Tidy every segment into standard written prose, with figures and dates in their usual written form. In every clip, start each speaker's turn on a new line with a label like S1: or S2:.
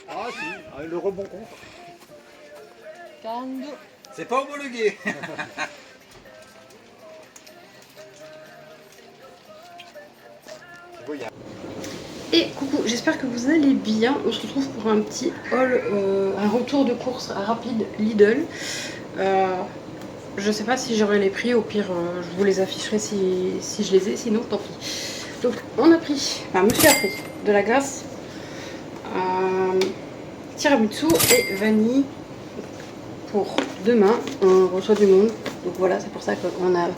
S1: Ah si, le rebond compte.
S2: 42.
S3: C'est pas homologué.
S2: Et coucou, j'espère que vous allez bien. On se retrouve pour un petit haul, un retour de course rapide Lidl. Je sais pas si j'aurai les prix, au pire je vous les afficherai si je les ai, sinon tant pis. Donc on a pris, enfin monsieur a pris de la glace, tiramisu et vanille pour demain. On reçoit du monde, donc voilà, c'est pour ça qu'on a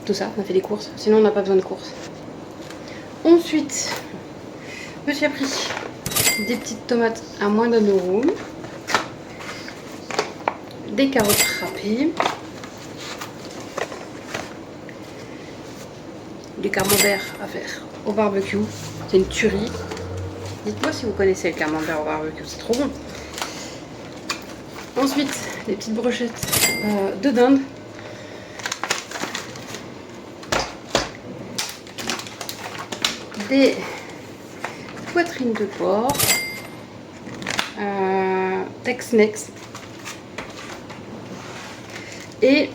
S2: tout ça, on a fait des courses, sinon on n'a pas besoin de courses. Ensuite, monsieur a pris des petites tomates à moins d'1 €, des carottes râpées, du camembert à faire au barbecue, c'est une tuerie. Dites-moi si vous connaissez le camembert au barbecue, c'est trop bon. Ensuite, des petites brochettes de dinde, des poitrines de porc, Tex-Mex et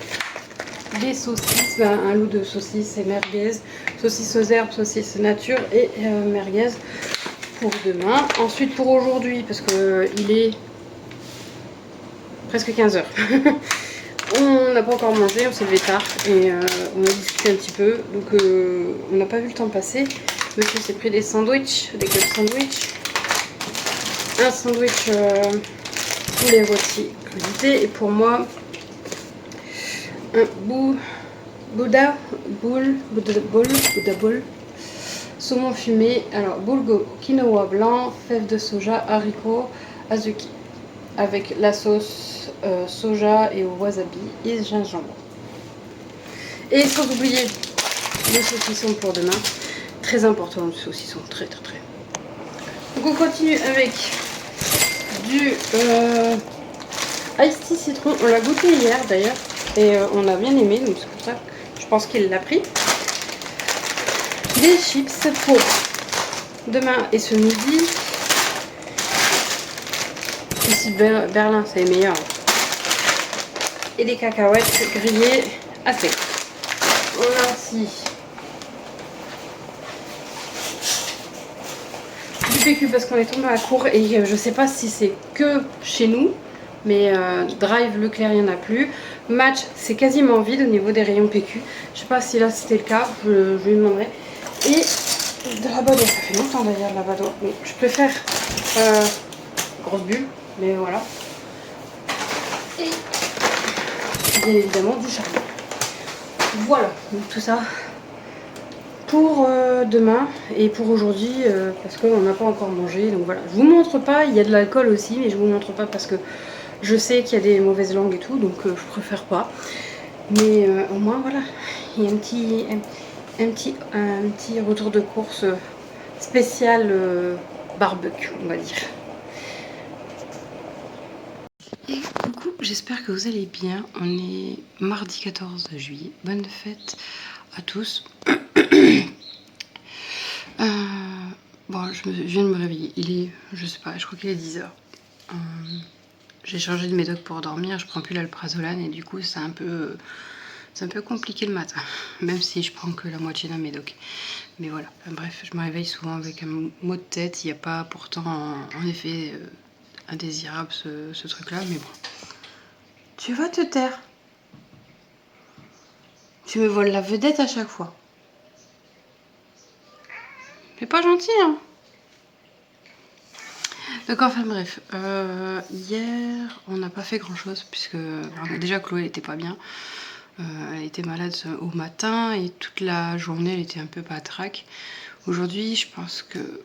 S2: des saucisses, un lot de saucisses et merguez, saucisses aux herbes, saucisses nature et merguez pour demain. Ensuite pour aujourd'hui, parce que il est presque 15 h, on n'a pas encore mangé, on s'est levé tard et on a discuté un petit peu, donc on n'a pas vu le temps passer. Monsieur s'est pris des sandwichs, des clubs sandwich, un sandwich poulet rôti crudité et pour moi un Bouddha boule, saumon fumé, alors boulgo, quinoa blanc, fèves de soja, haricots, azuki, avec la sauce soja et au wasabi et gingembre. Et sans oublier les saucissons pour demain, très important le saucisson, très. Donc on continue avec du iced tea citron, on l'a goûté hier d'ailleurs et on a bien aimé, donc c'est pour ça que je pense qu'il l'a pris. Des chips pour demain et ce midi. Ici Berlin, c'est les meilleurs. Et des cacahuètes grillées à sec. On a aussi du PQ parce qu'on est tombé à court et je sais pas si c'est que chez nous, mais Drive Leclerc il n'y en a plus. Match c'est quasiment vide au niveau des rayons PQ. Je sais pas si là c'était le cas, je lui demanderai. Et de la badoie, ça fait longtemps d'ailleurs de la badoie. Donc, je préfère grosse bulle, mais voilà. Et bien évidemment du charbon. Voilà, donc tout ça pour demain et pour aujourd'hui parce qu'on n'a pas encore mangé. Donc voilà, je vous montre pas, il y a de l'alcool aussi, mais je vous montre pas parce que je sais qu'il y a des mauvaises langues et tout, donc je préfère pas. Mais au moins voilà, il y a un petit retour de course spécial barbecue, on va dire. Et coucou, j'espère que vous allez bien. On est mardi 14 juillet. Bonne fête à tous. Bon, je viens de me réveiller. Il est, je sais pas, je crois qu'il est 10 h. J'ai changé de médoc pour dormir. Je prends plus l'alprazolam et du coup, c'est un peu compliqué le matin. Même si je prends que la moitié d'un médoc. Mais voilà, bref, je me réveille souvent avec un maux de tête. Il n'y a pas pourtant, en effet, indésirable ce truc-là, mais bon. Tu vas te taire. Tu me voles la vedette à chaque fois. C'est pas gentil, hein. Donc enfin bref, hier on n'a pas fait grand chose puisque déjà Chloé était pas bien. Elle était malade au matin et toute la journée elle était un peu patraque. Aujourd'hui je pense que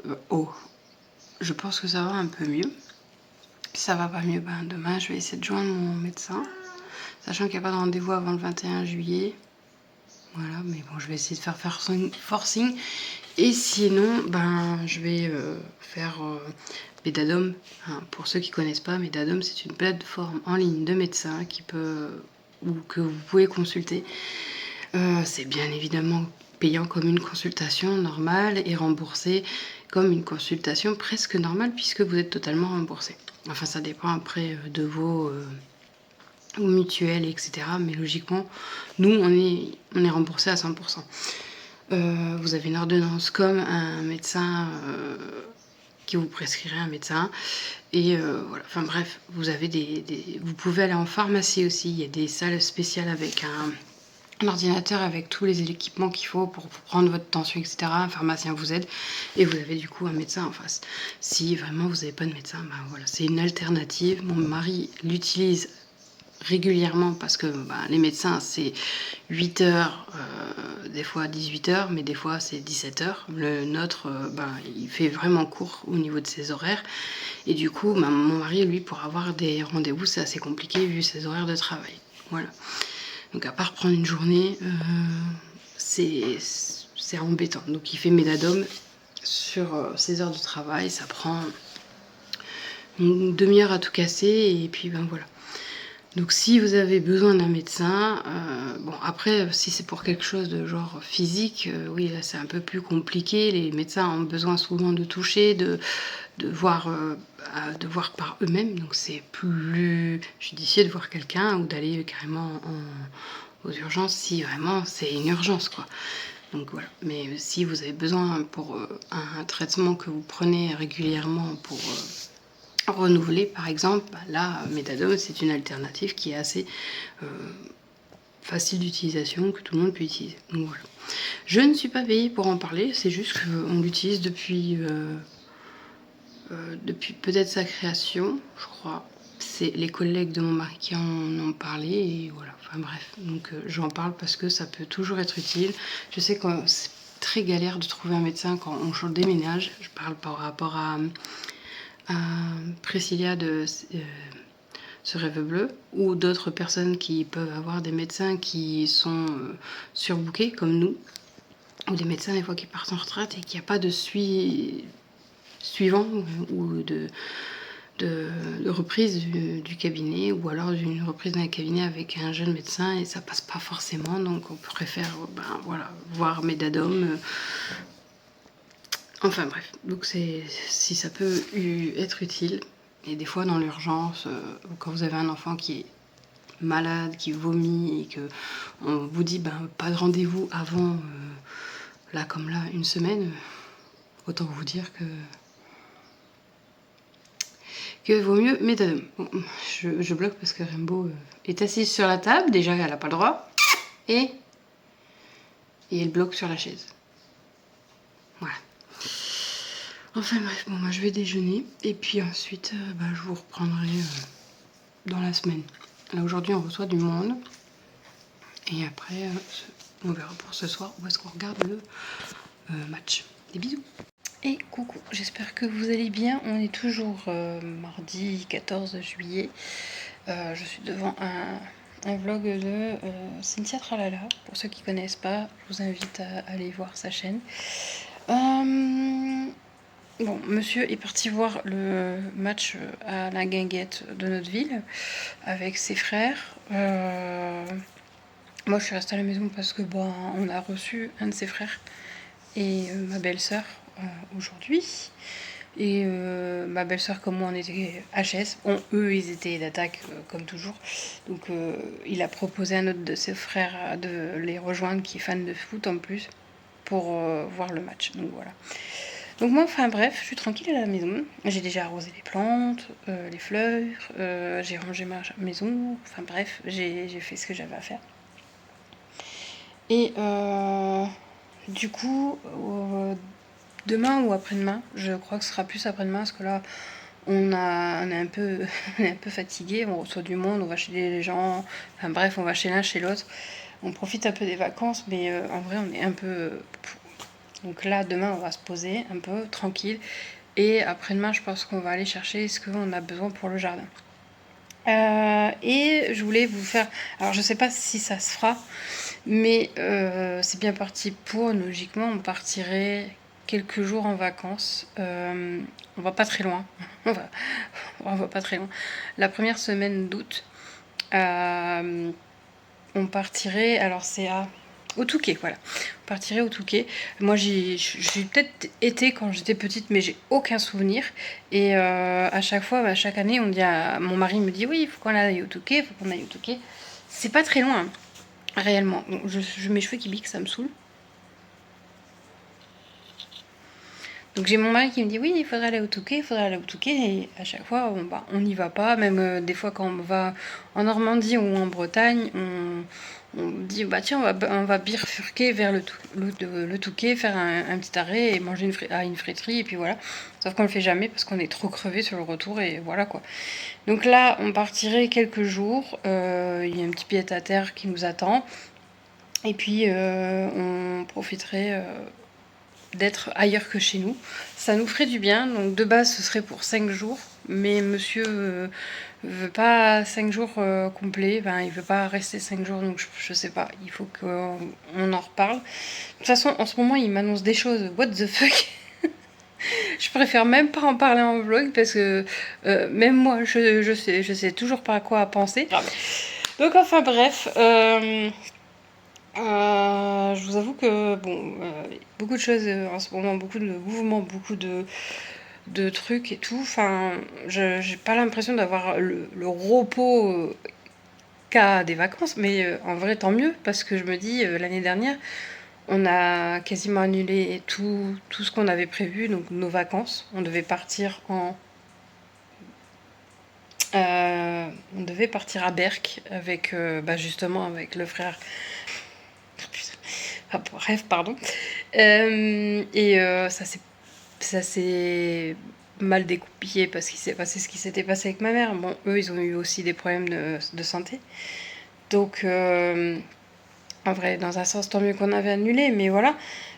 S2: je pense que ça va un peu mieux. Si ça va pas mieux, ben demain je vais essayer de joindre mon médecin, sachant qu'il n'y a pas de rendez-vous avant le 21 juillet. Voilà, mais bon, je vais essayer de faire forcing. Et sinon, ben, je vais faire Medadom. Hein, pour ceux qui connaissent pas, Medadom, c'est une plateforme en ligne de médecins que vous pouvez consulter. C'est bien évidemment payant comme une consultation normale et remboursé. comme une consultation presque normale puisque vous êtes totalement remboursé. Enfin, ça dépend après de vos mutuelles, etc. Mais logiquement, nous, on est remboursé à 100%. Vous avez une ordonnance comme un médecin qui vous prescrirait un médecin. Et voilà, enfin bref, vous avez vous pouvez aller en pharmacie aussi. Il y a des salles spéciales avec un ordinateur avec tous les équipements qu'il faut pour prendre votre tension, etc. Un pharmacien vous aide et vous avez du coup un médecin en face. Si vraiment vous n'avez pas de médecin, ben voilà, c'est une alternative. Mon mari l'utilise régulièrement parce que les médecins c'est 8 heures, des fois 18 heures, mais des fois c'est 17 heures. Le nôtre, il fait vraiment court au niveau de ses horaires. Et du coup, mon mari, lui, pour avoir des rendez-vous, c'est assez compliqué vu ses horaires de travail. Voilà. Donc à part prendre une journée, c'est embêtant. Donc il fait Médadome sur ses heures de travail, ça prend une demi-heure à tout casser et puis voilà. Donc si vous avez besoin d'un médecin, bon après si c'est pour quelque chose de genre physique, oui là c'est un peu plus compliqué. Les médecins ont besoin souvent de toucher, de voir par eux-mêmes. Donc c'est plus judicieux de voir quelqu'un ou d'aller carrément aux urgences si vraiment c'est une urgence quoi. Donc voilà. Mais si vous avez besoin pour un traitement que vous prenez régulièrement pour renouveler par exemple, là Médadome c'est une alternative qui est assez facile d'utilisation, que tout le monde peut utiliser. Donc voilà. Je ne suis pas payée pour en parler, c'est juste qu'on l'utilise depuis peut-être sa création, je crois. C'est les collègues de mon mari qui en ont parlé et voilà, enfin bref. Donc j'en parle parce que ça peut toujours être utile. Je sais que c'est très galère de trouver un médecin quand on déménage. Je parle par rapport à Priscilla de Ce Rêve Bleu ou d'autres personnes qui peuvent avoir des médecins qui sont surbookés comme nous ou des médecins des fois qui partent en retraite et qu'il n'y a pas de suivant ou de reprise du cabinet ou alors d'une reprise d'un cabinet avec un jeune médecin et ça passe pas forcément, donc on préfère voir Médadome. Enfin bref, donc si ça peut être utile. Et des fois dans l'urgence, quand vous avez un enfant qui est malade, qui vomit et que on vous dit pas de rendez-vous avant là comme là une semaine, autant vous dire que vaut mieux Médadome. Bon, je bloque parce que Rainbow est assise sur la table, déjà elle n'a pas le droit, et elle bloque sur la chaise. Voilà. Enfin bref, bon moi je vais déjeuner et puis ensuite je vous reprendrai dans la semaine. Là aujourd'hui on reçoit du monde et après on verra pour ce soir où est-ce qu'on regarde le match. Des bisous. Et coucou, j'espère que vous allez bien. On est toujours mardi 14 juillet. Je suis devant un vlog de Cynthia Tralala. Pour ceux qui ne connaissent pas, je vous invite à aller voir sa chaîne. Bon, monsieur est parti voir le match à la guinguette de notre ville avec ses frères. Moi, je suis restée à la maison parce que on a reçu un de ses frères et ma belle-sœur aujourd'hui. Et ma belle-sœur comme moi, on était HS. Bon, eux, ils étaient d'attaque comme toujours. Donc, il a proposé à un autre de ses frères de les rejoindre, qui est fan de foot en plus, pour voir le match. Donc voilà. Donc moi, enfin bref, je suis tranquille à la maison. J'ai déjà arrosé les plantes, les fleurs, j'ai rangé ma maison. Enfin bref, j'ai fait ce que j'avais à faire. Et du coup, demain ou après-demain, je crois que ce sera plus après-demain, parce que là, on est un peu, fatigué. On reçoit du monde, on va chez les gens. Enfin bref, on va chez l'un, chez l'autre. On profite un peu des vacances, mais en vrai, on est un peu... Donc là, demain, on va se poser un peu tranquille. Et après-demain, je pense qu'on va aller chercher ce qu'on a besoin pour le jardin. Et je voulais vous faire... Alors, je sais pas si ça se fera, mais c'est bien parti pour. Logiquement, on partirait quelques jours en vacances. On va pas très loin. on va pas très loin. La première semaine d'août, on partirait... Alors, c'est à au Touquet, voilà. On partirait au Touquet. Moi, j'ai peut-être été quand j'étais petite, mais j'ai aucun souvenir. Et à chaque fois, bah, chaque année, on dit mon mari me dit oui, il faut qu'on aille au Touquet, il faut qu'on aille au Touquet. C'est pas très loin, hein, réellement. Donc, je mes cheveux qui piquent, ça me saoule. Donc j'ai mon mari qui me dit oui, il faudrait aller au Touquet, il faudrait aller au Touquet. Et à chaque fois, on n'y va pas. Même des fois quand on va en Normandie ou en Bretagne, on dit bah tiens, on va bifurquer vers le Touquet, faire un petit arrêt et manger à une friterie. Et puis voilà. Sauf qu'on le fait jamais parce qu'on est trop crevé sur le retour et voilà quoi. Donc là, on partirait quelques jours. Il y a un petit pied à terre qui nous attend. Et puis on profiterait d'être ailleurs que chez nous. Ça nous ferait du bien. Donc de base, ce serait pour 5 jours. Mais monsieur veut pas 5 jours complets. Ben, il veut pas rester 5 jours. Donc je sais pas. Il faut qu'on en reparle. De toute façon, en ce moment, il m'annonce des choses. What the fuck? Je préfère même pas en parler en vlog parce que même moi, je sais toujours pas à quoi penser. Donc enfin bref. Je vous avoue que bon, beaucoup de choses en ce moment, beaucoup de mouvements, beaucoup de trucs et tout. Enfin, j'ai pas l'impression d'avoir le repos qu'a des vacances, mais en vrai tant mieux parce que je me dis l'année dernière, on a quasiment annulé tout ce qu'on avait prévu, donc nos vacances. On devait partir on devait partir à Berck avec justement avec le frère. Ah, bref, pardon. Ça s'est mal découpillé parce qu'il s'est passé ce qui s'était passé avec ma mère. Bon, eux, ils ont eu aussi des problèmes de santé. Donc, en vrai, dans un sens, tant mieux qu'on avait annulé, mais voilà.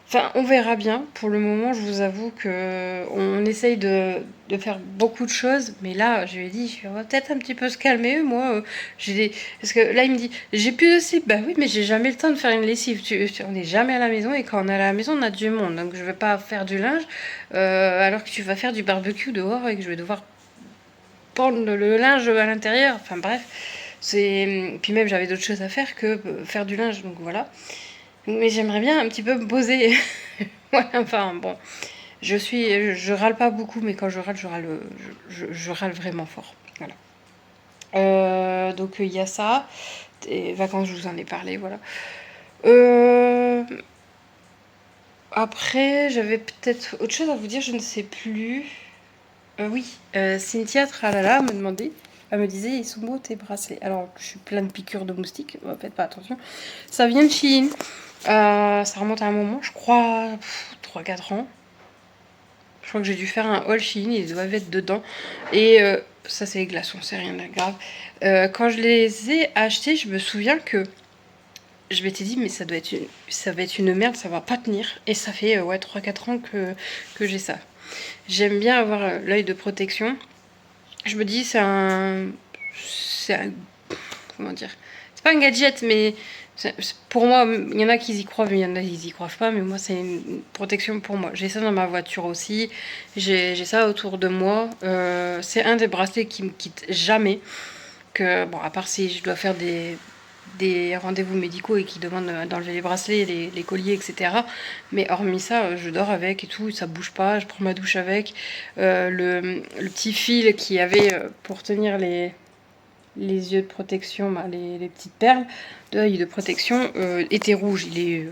S2: Enfin, on verra bien. Pour le moment, je vous avoue que on essaye de faire beaucoup de choses, mais là, je lui ai dit, on va peut-être un petit peu se calmer. Moi, parce que là, il me dit, j'ai plus de slip. Bah oui, mais j'ai jamais le temps de faire une lessive. On n'est jamais à la maison, et quand on est à la maison, on a du monde. Donc, je vais pas faire du linge, alors que tu vas faire du barbecue dehors et que je vais devoir prendre le linge à l'intérieur. Enfin, bref. Puis même, j'avais d'autres choses à faire que faire du linge, donc voilà. Mais j'aimerais bien un petit peu me poser. Voilà, enfin bon. Je râle pas beaucoup, mais quand je râle, je râle vraiment fort. Voilà. Donc il y a ça. Les vacances, je vous en ai parlé, voilà. Après, j'avais peut-être autre chose à vous dire, je ne sais plus. Oui, Cynthia Tralala me demandait, elle me disait, ils sont beaux tes bracelets. Alors, je suis plein de piqûres de moustiques, faites pas attention. Ça vient de Shein. Ça remonte à un moment, je crois 3-4 ans. Je crois que j'ai dû faire un haul Shein, ils doivent être dedans. Et ça, c'est les glaçons, c'est rien de grave. Quand je les ai achetés, je me souviens que je m'étais dit, mais ça va être une merde, ça va pas tenir. Et ça fait 3-4 ans que j'ai ça. J'aime bien avoir l'œil de protection. Je me dis, c'est un. Comment dire? C'est pas un gadget, mais pour moi, il y en a qui y croient, mais il y en a qui y croient pas. Mais moi, c'est une protection pour moi. J'ai ça dans ma voiture aussi. J'ai ça autour de moi. C'est un des bracelets qui me quitte jamais. Bon, à part si je dois faire des rendez-vous médicaux et qui demandent d'enlever les bracelets, les colliers, etc. Mais hormis ça, je dors avec et tout, ça bouge pas, je prends ma douche avec. Le petit fil qu'il y avait pour tenir les yeux de protection, les petites perles d'œil de protection était rouge. Il est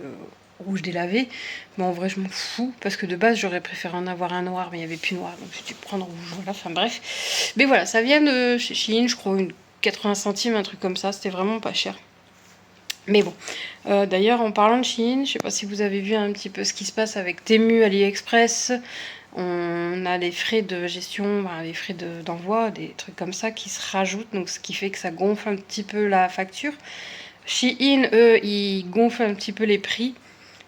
S2: rouge délavé. Mais en vrai, je m'en fous parce que de base, j'aurais préféré en avoir un noir, mais il n'y avait plus noir. Donc j'ai dû prendre rouge. Voilà, enfin bref. Mais voilà, ça vient de chez Shein, je crois, 80 centimes, un truc comme ça. C'était vraiment pas cher. Mais bon, d'ailleurs en parlant de Shein, je sais pas si vous avez vu un petit peu ce qui se passe avec Temu, AliExpress. On a les frais de gestion, les frais d'envoi, des trucs comme ça qui se rajoutent, donc ce qui fait que ça gonfle un petit peu la facture. Shein, eux, ils gonflent un petit peu les prix.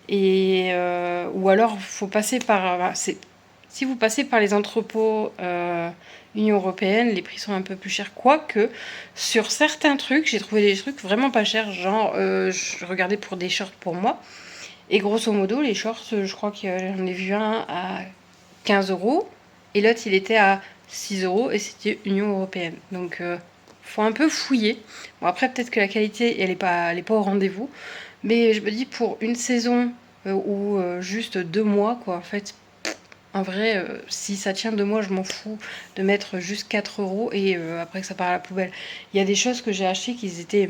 S2: Et ou alors faut passer par si vous passez par les entrepôts Union Européenne, les prix sont un peu plus chers, quoique sur certains trucs j'ai trouvé des trucs vraiment pas chers, genre je regardais pour des shorts pour moi et grosso modo les shorts, je crois que j'en ai vu un à 15 € et l'autre il était à 6 € et c'était Union Européenne, donc faut un peu fouiller. Bon après peut-être que la qualité elle est pas au rendez-vous, mais je me dis pour une saison ou juste 2 mois quoi en fait. En vrai, si ça tient 2 mois, je m'en fous de mettre juste 4 € et après que ça part à la poubelle. Il y a des choses que j'ai achetées qui étaient...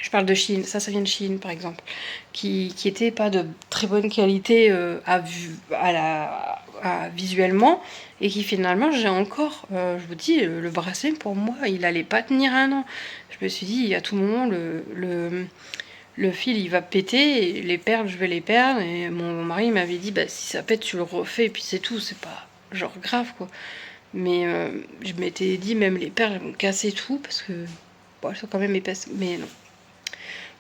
S2: Je parle de Shein, ça vient de Shein par exemple, qui étaient pas de très bonne qualité visuellement et qui finalement j'ai encore, je vous dis, le bracelet pour moi il allait pas tenir 1 an. Je me suis dit à tout moment le fil il va péter et les perles je vais les perdre et mon mari m'avait dit bah si ça pète tu le refais et puis c'est tout, c'est pas genre grave quoi. Mais je m'étais dit même les perles elles vont casser tout parce que bon, elles sont quand même épaisses mais non.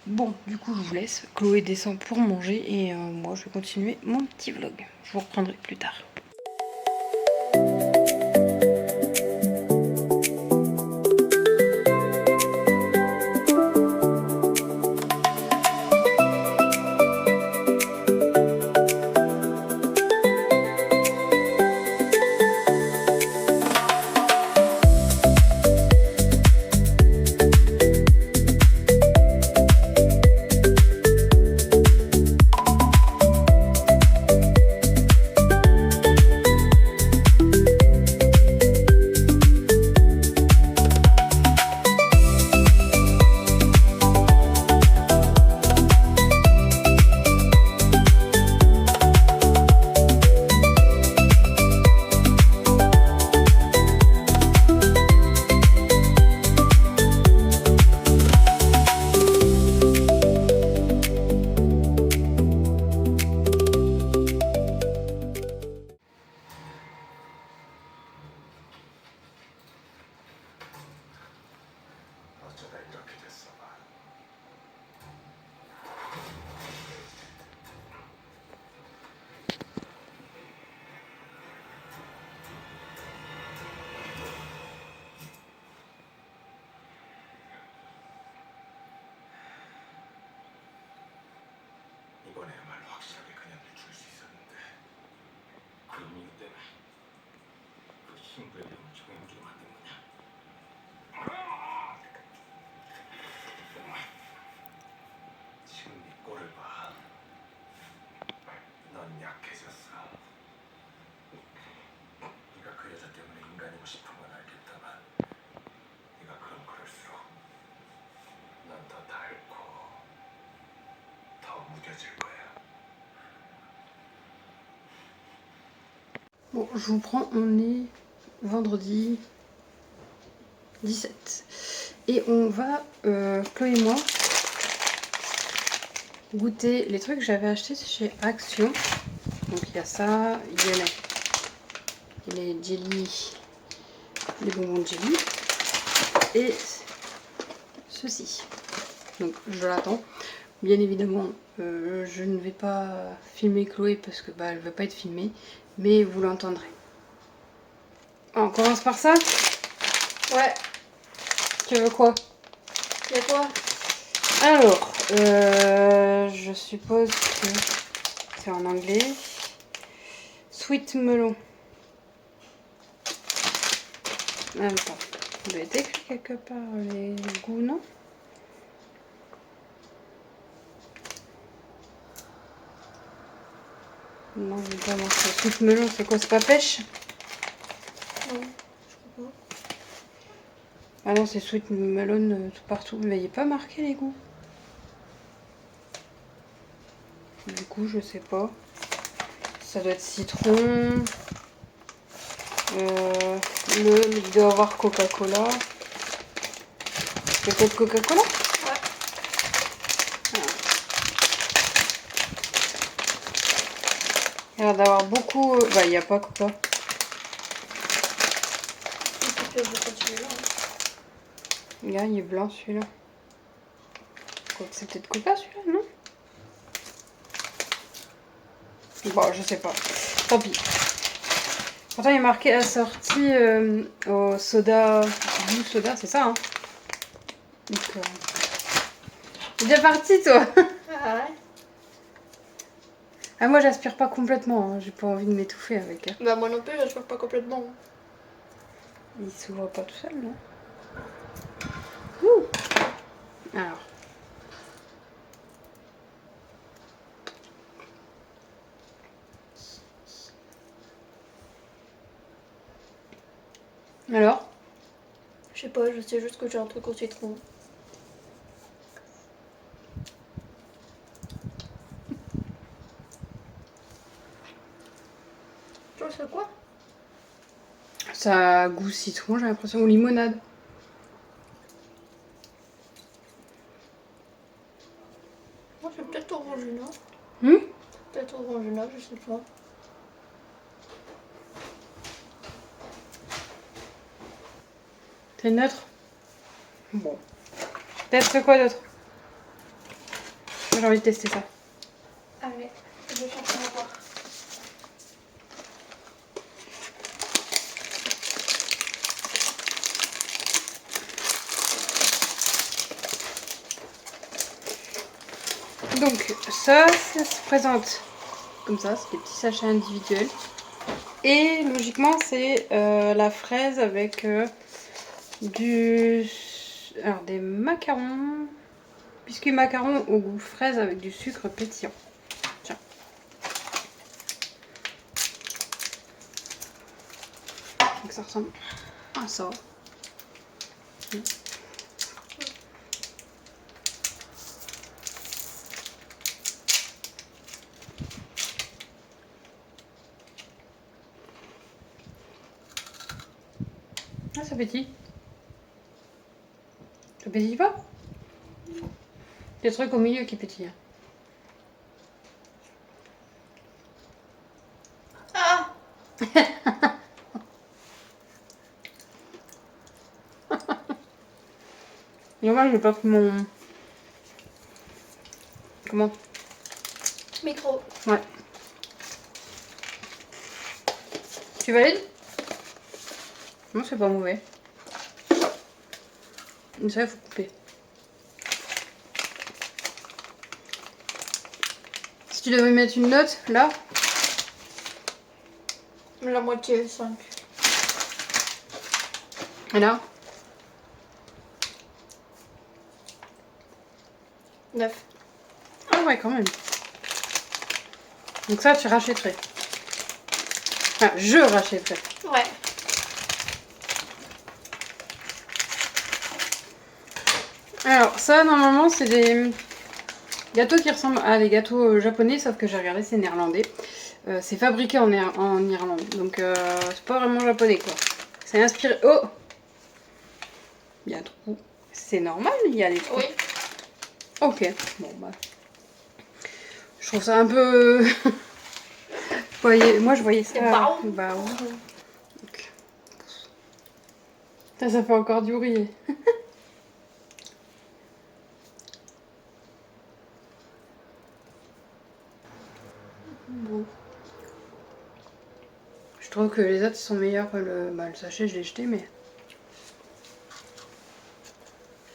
S2: Bon, du coup, je vous laisse. Chloé descend pour manger et moi, je vais continuer mon petit vlog. Je vous reprendrai plus tard.
S1: 어쩌다 이렇게 됐어 봐. 이번에야말로 확실하게 그녀를 줄 수 있었는데 그런 이유 때문에 그 친구의 병을 정해주게 만든 거냐? 지금 네 꼴을 봐. 넌 약해졌어. 네가 그 여자 때문에 인간이고 싶은 건 알겠다만 네가 그럴수록 넌 더 닳고 더 무뎌질 거야.
S2: Bon, je vous prends, on est vendredi 17. Et on va, Chloé et moi, goûter les trucs que j'avais achetés chez Action. Donc il y a ça, il y a les jelly, les bonbons de jelly. Et ceci. Donc je l'attends. Bien évidemment, je ne vais pas filmer Chloé parce que bah, elle ne veut pas être filmée. Mais vous l'entendrez. On commence par ça?
S3: Ouais.
S2: Tu veux quoi?
S3: Y'a quoi?
S2: Alors, je suppose que c'est en anglais. Sweet melon. Attends, il doit être écrit quelque part les goûts, non? Non, je vais pas marquer. Sweet melon, c'est quoi? C'est pas pêche?
S3: Non, je crois pas.
S2: Ah non, c'est sweet melon tout partout. Mais il n'est pas marqué les goûts. Du coup, je sais pas. Ça doit être citron. Il doit avoir Coca-Cola. C'est peut-être Coca-Cola?
S3: Ouais.
S2: Il a l'air d'avoir beaucoup... Bah, il n'y a pas Coca. Regarde, il est blanc celui-là. C'est peut-être Coca celui-là, non? Bon, je sais pas. Tant pis. Pourtant, il est marqué assorti au soda... Blue soda, c'est ça, hein? Donc, t'es déjà parti, toi?
S3: Ah ouais.
S2: Ah, moi, j'aspire pas complètement. Hein. J'ai pas envie de m'étouffer avec. Hein.
S3: Bah moi non plus, j'aspire pas complètement.
S2: Il s'ouvre pas tout seul, non? Alors. Alors?
S3: Je sais pas, je sais juste que j'ai un truc au citron. Tu vois, c'est quoi?
S2: Ça a goût citron, j'ai l'impression, ou limonade.
S3: Moi, c'est peut-être orangina.
S2: Hum?
S3: Peut-être orangina, je sais pas.
S2: C'est neutre. Bon. Teste quoi d'autre? J'ai envie de tester ça.
S3: Allez, je vais chercher à voir.
S2: Donc ça se présente comme ça, c'est des petits sachets individuels. Et logiquement c'est la fraise avec alors des macarons, biscuits macarons au goût fraise avec du sucre pétillant. Tiens. Donc ça ressemble à ça. Ah, ça pétille. Ça pétille pas? Des trucs au milieu qui pétillent.
S3: Ah!
S2: Normal, j'ai pas pris mon... Comment?
S3: Micro.
S2: Ouais. Tu valides? Non, c'est pas mauvais. Mais ça, il faut couper. Si tu devais mettre une note, là,
S3: La moitié, 5.
S2: et là,
S3: 9.
S2: ah ouais, quand même. Donc ça, tu rachèterais. Enfin, je rachèterais.
S3: Ouais.
S2: Alors, ça, normalement, c'est des gâteaux qui ressemblent à des gâteaux japonais, sauf que j'ai regardé, c'est néerlandais. C'est fabriqué en Irlande, donc c'est pas vraiment japonais, quoi. C'est inspiré... Oh! Il y a un trou. C'est normal, il y a des trous.
S3: Oui.
S2: Ok, bon bah... Je trouve ça un peu... Moi, je voyais ça...
S3: C'est bao.
S2: Bah ouais. Donc, ça fait encore du bruit. Bon. Je trouve que les autres sont meilleurs que le sachet, je l'ai jeté, mais...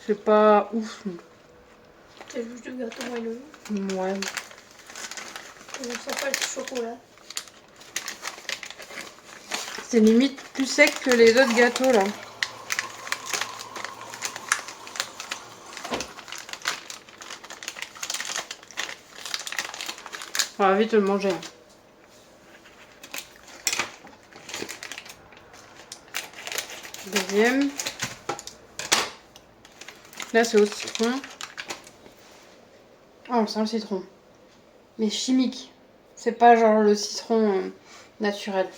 S2: C'est pas ouf.
S3: C'est juste du gâteau moelleux.
S2: Ouais.
S3: Ça peut être chocolat.
S2: C'est limite plus sec que les autres gâteaux, là. On va vite le manger. Deuxième. Là, c'est au citron. Oh, on sent le citron. Mais chimique. C'est pas genre le citron naturel.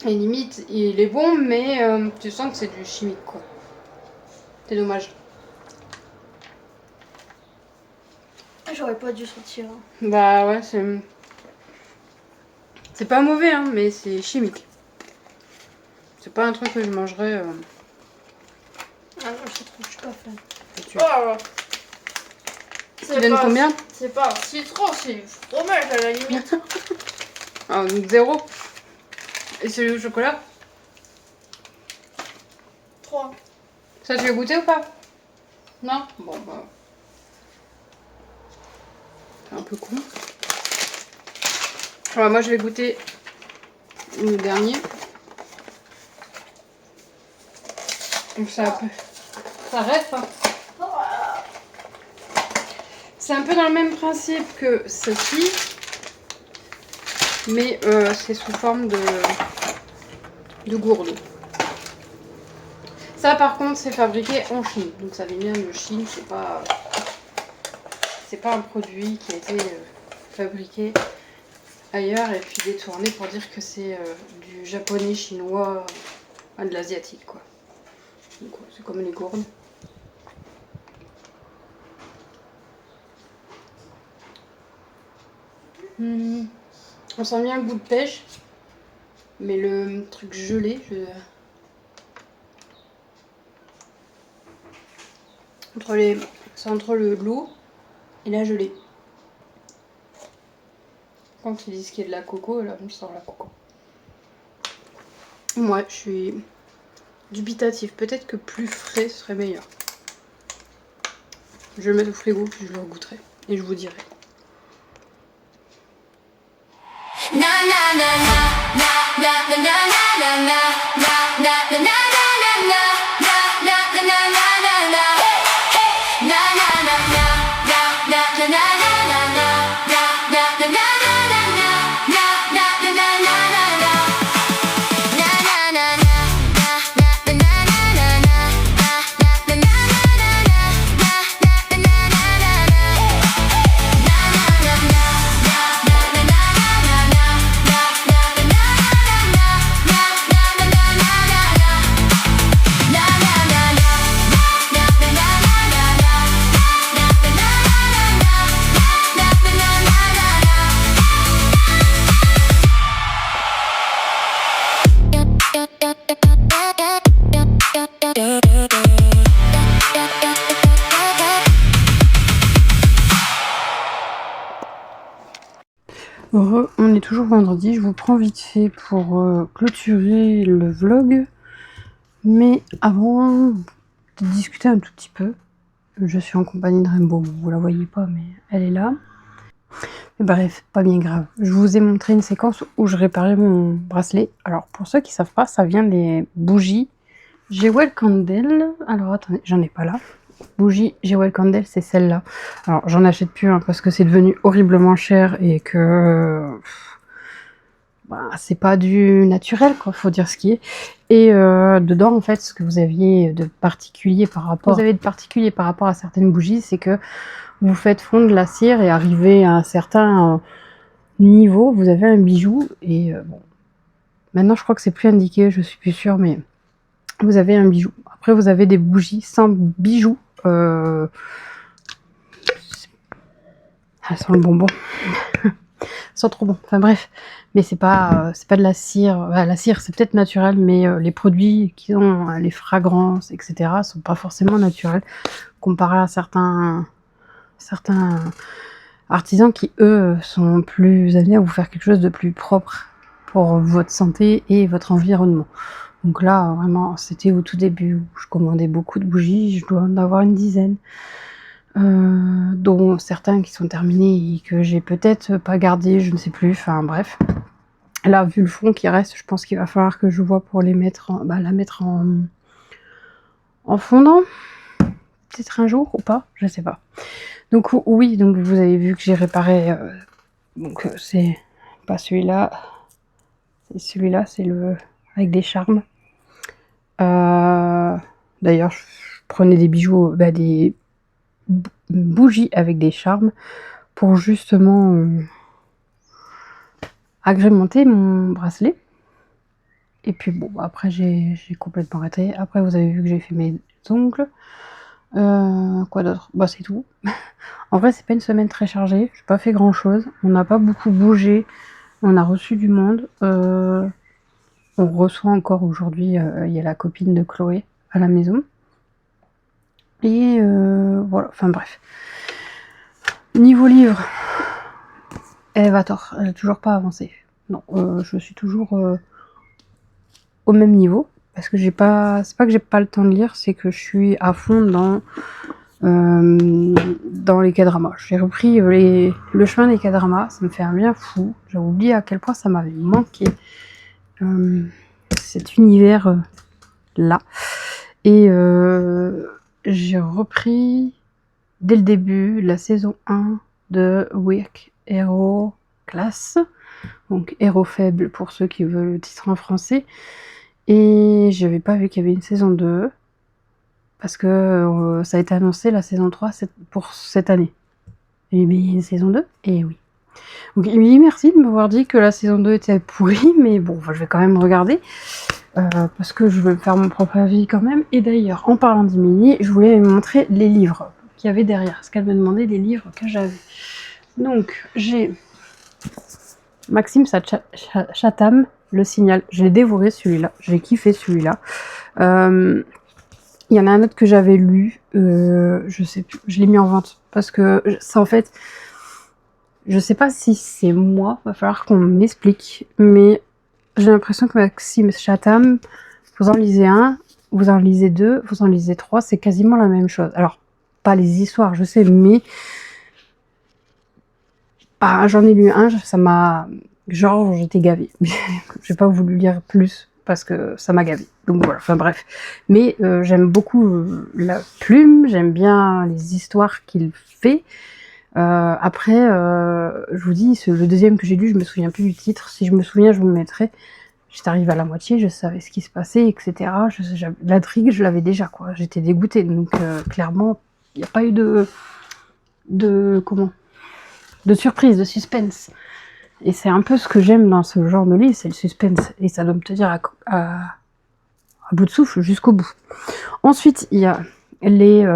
S2: Et limite, il est bon, mais tu sens que c'est du chimique, quoi. C'est dommage.
S3: J'aurais pas dû sortir.
S2: Bah ouais, c'est... C'est pas mauvais, hein, mais c'est chimique. C'est pas un truc que je mangerais...
S3: Ah non, je suis pas fan.
S2: tu-
S3: Oh,
S2: Tu donnes combien?
S3: C'est pas un citron, c'est du fromage à la limite.
S2: Ah, donc 0. Et celui au chocolat?
S3: 3.
S2: Ça, tu veux goûter ou pas? Non? Bon, bah... C'est un peu con. Alors moi je vais goûter le dernier. Donc ça reste. Hein. C'est un peu dans le même principe que ceci, mais c'est sous forme de gourde. Ça par contre c'est fabriqué en Chine, donc ça vient bien de Chine, c'est pas un produit qui a été fabriqué ailleurs et puis détourné pour dire que c'est du japonais, chinois, de l'asiatique quoi. Donc c'est comme les gourdes. On sent bien le goût de pêche, mais le truc gelé, c'est entre l'eau et la gelée. Quand ils disent qu'il y a de la coco, là je sens la coco. Moi je suis dubitatif, peut-être que plus frais serait meilleur. Je vais le mettre au frigo puis je le goûterai et je vous dirai. On est toujours vendredi, je vous prends vite fait pour clôturer le vlog. Mais avant de discuter un tout petit peu, je suis en compagnie de Rainbow, vous la voyez pas mais elle est là. Mais bref, pas bien grave. Je vous ai montré une séquence où je réparais mon bracelet. Alors pour ceux qui savent pas, ça vient des bougies Jewel Candle. Alors attendez, j'en ai pas là. Bougie Jewel Candle, c'est celle-là. Alors j'en achète plus hein, parce que c'est devenu horriblement cher et que c'est pas du naturel quoi, faut dire ce qui est. Et dedans en fait, ce que vous aviez de particulier par rapport, à certaines bougies, c'est que vous faites fondre la cire et arrivé à un certain niveau, vous avez un bijou. Et bon, maintenant je crois que c'est plus indiqué, je suis plus sûre, mais vous avez un bijou. Après vous avez des bougies sans bijoux. Elle sent le bonbon. Sent trop bon. Enfin bref, mais c'est pas de la cire. La cire c'est peut-être naturel, mais les produits qui ont les fragrances, etc. sont pas forcément naturels comparé à certains artisans qui eux sont plus amenés à vous faire quelque chose de plus propre pour votre santé et votre environnement. Donc là vraiment c'était au tout début où je commandais beaucoup de bougies, je dois en avoir une dizaine. Dont certains qui sont terminés et que j'ai peut-être pas gardé, je ne sais plus, enfin bref. Là, vu le fond qui reste, je pense qu'il va falloir que je vois pour les mettre la mettre en fondant. Peut-être un jour ou pas, je sais pas. Donc oui, donc vous avez vu que j'ai réparé, donc c'est pas celui-là, c'est celui-là, c'est le avec des charmes. D'ailleurs, je prenais des bijoux, des bougies avec des charmes pour justement agrémenter mon bracelet. Et puis bon, après j'ai complètement arrêté. Après vous avez vu que j'ai fait mes ongles. Quoi d'autre? Bah c'est tout. En vrai c'est pas une semaine très chargée, j'ai pas fait grand chose, on n'a pas beaucoup bougé, on a reçu du monde. On reçoit encore aujourd'hui, il y a la copine de Chloé à la maison. Et voilà, enfin bref. Niveau livre, Elevator, elle n'a toujours pas avancé. Non, je suis toujours au même niveau. Parce que j'ai pas. C'est pas que j'ai pas le temps de lire, c'est que je suis à fond dans dans les K-dramas. J'ai repris le chemin des K-dramas, ça me fait un bien fou. J'ai oublié à quel point ça m'avait manqué cet univers là. Et j'ai repris dès le début la saison 1 de Weak Hero Class, donc Héros faible pour ceux qui veulent le titre en français. Et je n'avais pas vu qu'il y avait une saison 2 parce que ça a été annoncé la saison 3 pour cette année. Et bien, il y a une saison 2 et oui. Donc il me dit merci de m'avoir dit que la saison 2 était pourrie, mais bon, je vais quand même regarder parce que je veux me faire mon propre avis quand même. Et d'ailleurs, en parlant d'Emily, je voulais lui montrer les livres qu'il y avait derrière, parce qu'elle me demandait les livres que j'avais. Donc j'ai Maxime Chatham, Le Signal. Je l'ai dévoré celui-là, j'ai kiffé celui-là. Il y en a un autre que j'avais lu, je sais plus, je l'ai mis en vente parce que ça en fait, je sais pas si c'est moi, va falloir qu'on m'explique, mais j'ai l'impression que Maxime Chatham, vous en lisez un, vous en lisez deux, vous en lisez trois, c'est quasiment la même chose. Alors, pas les histoires, je sais, mais bah, j'en ai lu un, ça m'a... Genre, j'étais gavée. J'ai pas voulu lire plus parce que ça m'a gavée. Donc voilà, enfin bref. Mais j'aime beaucoup la plume, j'aime bien les histoires qu'il fait. Après, je vous dis, le deuxième que j'ai lu, je me souviens plus du titre. Si je me souviens, je vous le mettrai. J'étais arrivée à la moitié, je savais ce qui se passait, etc. L'intrigue, je l'avais déjà, quoi. J'étais dégoûtée. Donc clairement, il n'y a pas eu de surprise, de suspense. Et c'est un peu ce que j'aime dans ce genre de livre, c'est le suspense. Et ça doit me tenir à bout de souffle jusqu'au bout. Ensuite, il y a les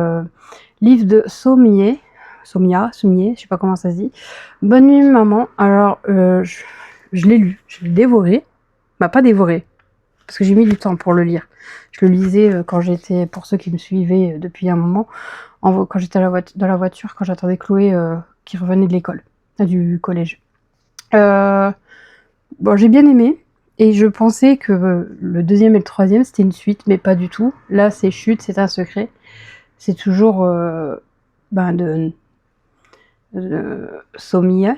S2: livres de Sommier, je sais pas comment ça se dit. Bonne nuit maman. Alors, je l'ai lu, je l'ai dévoré. Bah, pas dévoré, parce que j'ai mis du temps pour le lire. Je le lisais quand j'étais, pour ceux qui me suivaient depuis un moment, quand j'étais dans la voiture, quand j'attendais Chloé qui revenait de l'école, du collège. Bon, j'ai bien aimé, et je pensais que le deuxième et le troisième c'était une suite, mais pas du tout. Là, c'est Chute, c'est un secret. C'est toujours de Sommier,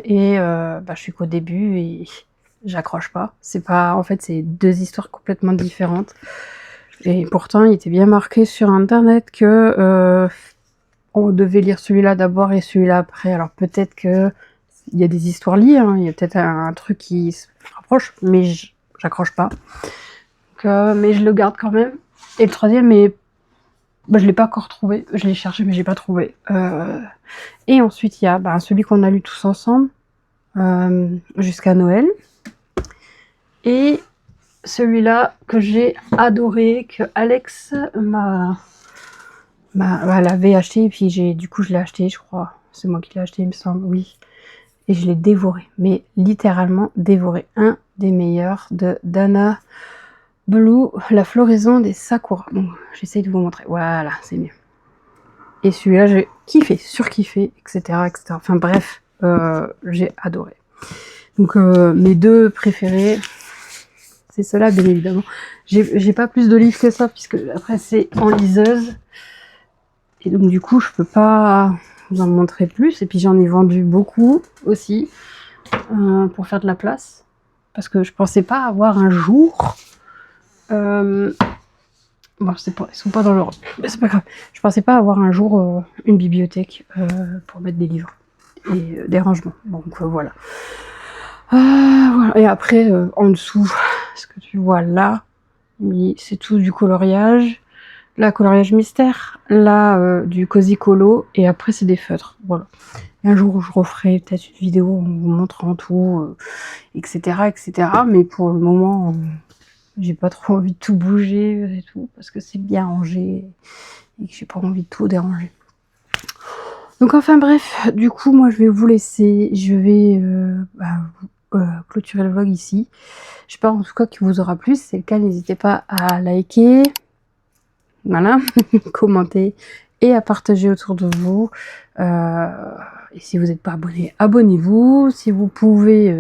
S2: et je suis qu'au début et j'accroche pas. C'est pas, en fait, c'est deux histoires complètement différentes. Et pourtant, il était bien marqué sur internet que on devait lire celui-là d'abord et celui-là après. Alors peut-être que il y a des histoires liées, hein. Il y a peut-être un truc qui se rapproche, mais j'accroche pas. Donc, mais je le garde quand même. Et le troisième, mais je l'ai pas encore trouvé. Je l'ai cherché, mais j'ai pas trouvé. Et ensuite, il y a celui qu'on a lu tous ensemble jusqu'à Noël. Et celui-là que j'ai adoré, que Alex l'avait acheté, et puis du coup je l'ai acheté, je crois. C'est moi qui l'ai acheté, il me semble, oui. Et je l'ai dévoré, mais littéralement dévoré. Un des meilleurs de Dana Blue, La floraison des Sakura. Donc j'essaye de vous montrer. Voilà, c'est mieux. Et celui-là, j'ai kiffé, surkiffé, etc., etc. Enfin bref, j'ai adoré. Donc mes deux préférés, c'est ceux-là, bien évidemment. J'ai pas plus de livres que ça, puisque après c'est en liseuse. Et donc du coup, je peux pas vous en montrer plus. Et puis j'en ai vendu beaucoup aussi, pour faire de la place. Parce que je pensais pas avoir un jour... Bon, ils sont pas dans le... Mais c'est pas grave. Je pensais pas avoir un jour une bibliothèque pour mettre des livres. Et des rangements. Donc voilà. Voilà. Et après, en dessous, ce que tu vois là, c'est tout du coloriage. Là, coloriage mystère. Là, du cozy colo. Et après, c'est des feutres. Voilà. Et un jour, je referai peut-être une vidéo en vous montrant tout, etc., etc. Mais pour le moment, j'ai pas trop envie de tout bouger et tout, parce que c'est bien rangé et que j'ai pas envie de tout déranger. Donc enfin bref, du coup, moi, je vais vous laisser. Je vais clôturer le vlog ici. J'espère en tout cas qu'il vous aura plu. Si c'est le cas, n'hésitez pas à liker, voilà, commenter et à partager autour de vous. Et si vous n'êtes pas abonné, abonnez-vous. Si vous pouvez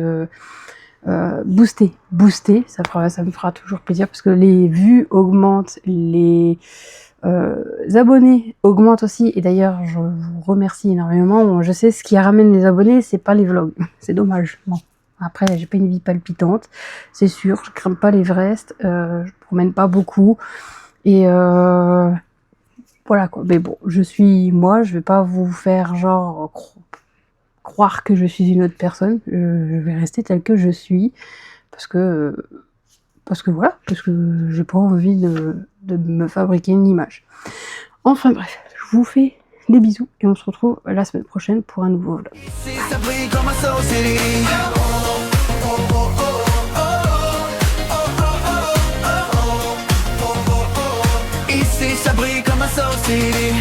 S2: booster, ça me fera toujours plaisir, parce que les vues augmentent, les abonnés augmentent aussi, et d'ailleurs je vous remercie énormément. Je sais ce qui ramène les abonnés, c'est pas les vlogs, c'est dommage. Bon, après j'ai pas une vie palpitante, c'est sûr, je grimpe pas l'Everest, je promène pas beaucoup, et voilà quoi. Mais bon, je suis moi, je vais pas vous faire genre croire que je suis une autre personne, je vais rester telle que je suis, parce que voilà, parce que j'ai pas envie de me fabriquer une image. Enfin bref, je vous fais des bisous et on se retrouve la semaine prochaine pour un nouveau vlog.
S4: Ici ça brille comme un Soul City.